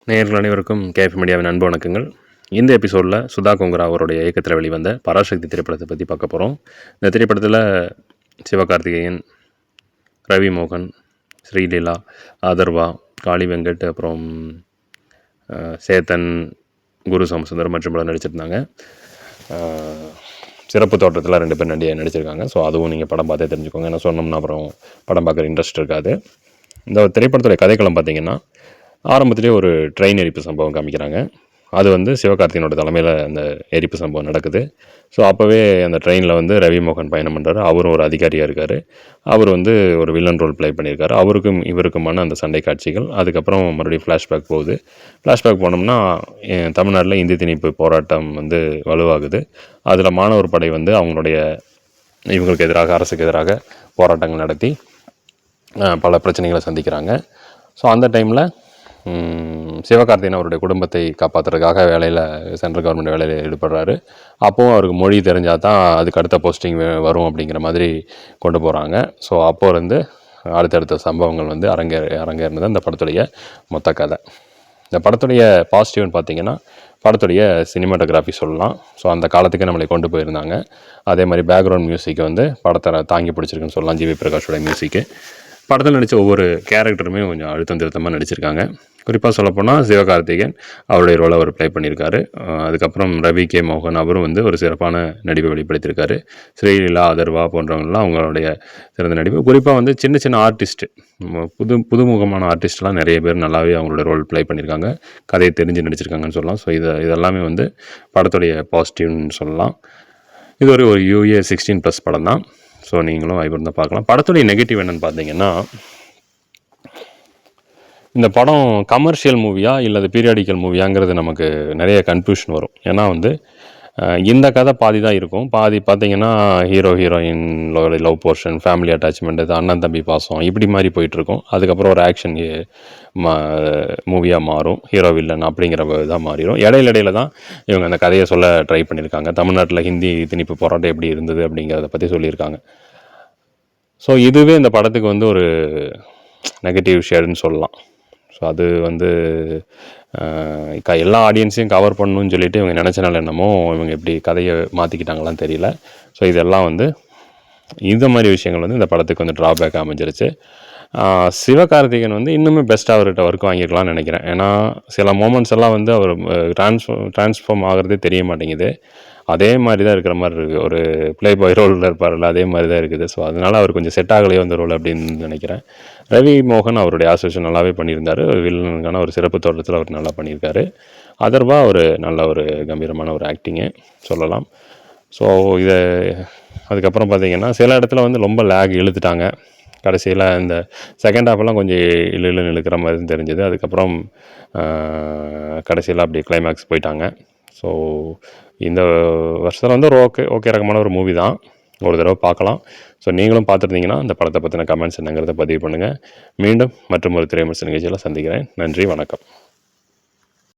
நேயர்கள் அனைவருக்கும் கேஎஃப் மீடியாவின் அன்பு வணக்கங்கள். இந்த எபிசோடில் சுதா கொங்கரா அவருடைய இயக்கத்தில் வெளிவந்த பராசக்தி திரைப்படத்தை பற்றி பார்க்க போகிறோம். இந்த திரைப்படத்தில் சிவகார்த்திகேயன், ரவி மோகன், ஸ்ரீலீலா, அதர்வா, காளி வெங்கட், அப்புறம் சேத்தன், குரு சோமசுந்தரம் மற்றும் பலர் நடிச்சிருந்தாங்க. சிறப்பு தோற்றத்தில் 2 பேர் நடிச்சிருக்காங்க. ஸோ அதுவும் நீங்கள் படம் பார்த்தே தெரிஞ்சுக்கோங்க. ஏன்னா சொன்னோம்னா அப்புறம் படம் பார்க்குற இன்ட்ரெஸ்ட் இருக்காது. இந்த திரைப்படத்துடைய கதைக்களம் பார்த்திங்கன்னா, ஆரம்பத்திலே ஒரு ட்ரெயின் எரிப்பு சம்பவம் காமிக்கிறாங்க. அது சிவகார்த்திகேயனோட தலைமையில் அந்த எரிப்பு சம்பவம் நடக்குது. ஸோ அப்போவே அந்த ட்ரெயினில் ரவி மோகன் பயணம் பண்ணுறாரு. அவரும் ஒரு அதிகாரியாக இருக்கார். அவர் ஒரு வில்லன் ரோல் ப்ளே பண்ணியிருக்காரு. அவருக்கும் இவருக்குமான அந்த சண்டை காட்சிகள். அதுக்கப்புறம் மறுபடியும் ஃப்ளாஷ்பேக் போகுது. ஃப்ளாஷ்பேக் போனோம்னா தமிழ்நாட்டில் இந்தி திணிப்பு போராட்டம் வலுவாகுது. அதில் மாணவர் படை அவங்களுடைய இவங்களுக்கு எதிராக, அரசுக்கு எதிராக போராட்டங்கள் நடத்தி பல பிரச்சனைகளை சந்திக்கிறாங்க. ஸோ அந்த டைமில் சிவகார்த்திகேயன் அவருடைய குடும்பத்தை காப்பாற்றுறதுக்காக சென்ட்ரல் கவர்மெண்ட் வேலையில் ஈடுபடுறாரு. அப்போவும் அவருக்கு மொழி தெரிஞ்சால் தான் அதுக்கு அடுத்த போஸ்டிங் வரும் அப்படிங்கிற மாதிரி கொண்டு போகிறாங்க. ஸோ அப்போ அடுத்தடுத்த சம்பவங்கள் அரங்கேறினது இந்த படத்துடைய மொத்த கதை. இந்த படத்துடைய பாசிட்டிவ்னு பார்த்திங்கன்னா, படத்துடைய சினிமாட்டோகிராஃபி சொல்லலாம். ஸோ அந்த காலத்துக்கு நம்மளை கொண்டு போயிருந்தாங்க. அதே மாதிரி பேக்ரவுண்ட் மியூசிக் படத்தை தாங்கி பிடிச்சிருக்குன்னு சொல்லலாம். ஜிவி பிரகாஷோட மியூசிக்கு. படத்தில் நடித்த ஒவ்வொரு கேரக்டருமே கொஞ்சம் அழுத்தம் திருத்தமாக நடிச்சிருக்காங்க. குறிப்பாக சொல்லப்போனால் சிவகார்த்திகேயன் அவருடைய ரோலை அவர் ப்ளே பண்ணியிருக்காரு. அதுக்கப்புறம் ரவி கே மோகன் அவரும் ஒரு சிறப்பான நடிப்பை வெளிப்படுத்தியிருக்காரு. ஸ்ரீலீலா, அதர்வா போன்றவங்களாம் அவங்களுடைய சிறந்த நடிப்பு. குறிப்பாக சின்ன சின்ன ஆர்டிஸ்ட்டு, புதுமுகமான ஆர்டிஸ்ட்லாம் நிறைய பேர் நல்லாவே அவங்களோட ரோல் ப்ளே பண்ணியிருக்காங்க. கதையை தெரிஞ்சு நடிச்சிருக்காங்கன்னு சொல்லலாம். ஸோ இதெல்லாமே படத்துடைய பாசிட்டிவ்னு சொல்லலாம். இது ஒரு UA 16+ படம் தான். ஸோ நீங்களும் வாய்ப்பு இருந்தால் பார்க்கலாம். படத்துடைய நெகட்டிவ் என்னென்னு பார்த்தீங்கன்னா, இந்த படம் கமர்ஷியல் மூவியா இல்லை அது பீரியாடிக்கல் மூவியாங்கிறது நமக்கு நிறைய கன்ஃபியூஷன் வரும். ஏன்னா இந்த கதை பாதி தான் இருக்கும். பாதி பார்த்திங்கன்னா heroine love portion, family attachment, இது அண்ணன் தம்பி பாசம் இப்படி மாதிரி போயிட்டுருக்கும். அதுக்கப்புறம் ஒரு ஆக்ஷன் மூவியாக மாறும். ஹீரோ வில்லன் அப்படிங்கிற இதாக மாறிடும். இடையில தான் இவங்க அந்த கதையை சொல்ல ட்ரை பண்ணியிருக்காங்க. தமிழ்நாட்டில் ஹிந்தி திணிப்பு போராட்டம் எப்படி இருந்தது அப்படிங்கிறத பற்றி சொல்லியிருக்காங்க. ஸோ இதுவே இந்த படத்துக்கு ஒரு நெகட்டிவ் ஷேடுன்னு சொல்லலாம். ஸோ அது எல்லா ஆடியன்ஸையும் கவர் பண்ணணும்னு சொல்லிட்டு இவங்க நினச்சனால என்னமோ இவங்க எப்படி கதையை மாற்றிக்கிட்டாங்களான்னு தெரியல. ஸோ இதெல்லாம் இந்த மாதிரி விஷயங்கள் இந்த படத்துக்கு ட்ராபேக் அமைஞ்சிருச்சு. சிவகார்த்திகேயன் இன்னுமே பெஸ்ட்டாக அவர்கிட்ட ஒர்க் வாங்கிக்கலாம்னு நினைக்கிறேன். ஏன்னா சில மூமெண்ட்ஸ் எல்லாம் அவர் ட்ரான்ஸ்ஃபார்ம் ஆகிறதே தெரிய மாட்டேங்குது. அதே மாதிரி தான் இருக்கிற மாதிரி இருக்குது. ஒரு ப்ளே பாய் ரோலில் இருப்பார்ல, அதே மாதிரி தான் இருக்குது. ஸோ அதனால் அவர் கொஞ்சம் செட் ஆகலையோ அந்த ரோல் அப்படின்னு நினைக்கிறேன். ரவி மோகன் அவருடைய ஆசோஷன் நல்லாவே பண்ணியிருந்தார். வில்லனுக்கான ஒரு சிறப்பு தோற்றத்தில் அவர் நல்லா பண்ணியிருக்காரு. அதர்வா ஒரு நல்ல ஒரு கம்பீரமான ஒரு ஆக்டிங்கு சொல்லலாம். ஸோ அதுக்கப்புறம் பார்த்திங்கன்னா சில இடத்துல ரொம்ப லேக் இழுத்துட்டாங்க. கடைசியில் இந்த செகண்ட் ஹாஃபெல்லாம் கொஞ்சம் இழுன்னு இழுக்கிற மாதிரி தெரிஞ்சது. அதுக்கப்புறம் கடைசியில் அப்படி கிளைமேக்ஸ் போயிட்டாங்க. ஸோ இந்த வருஷத்தில் ஒரு ஓகே ரகமான ஒரு மூவி தான். ஒரு தடவை பார்க்கலாம். ஸோ நீங்களும் பார்த்துருந்தீங்கன்னா இந்த படத்தை பற்றின கமெண்ட்ஸ் என்னங்கிறத பதிவு பண்ணுங்கள். மீண்டும் மற்றும் ஒரு திரை விமர்சன நிகழ்ச்சியில் சந்திக்கிறேன். நன்றி, வணக்கம்.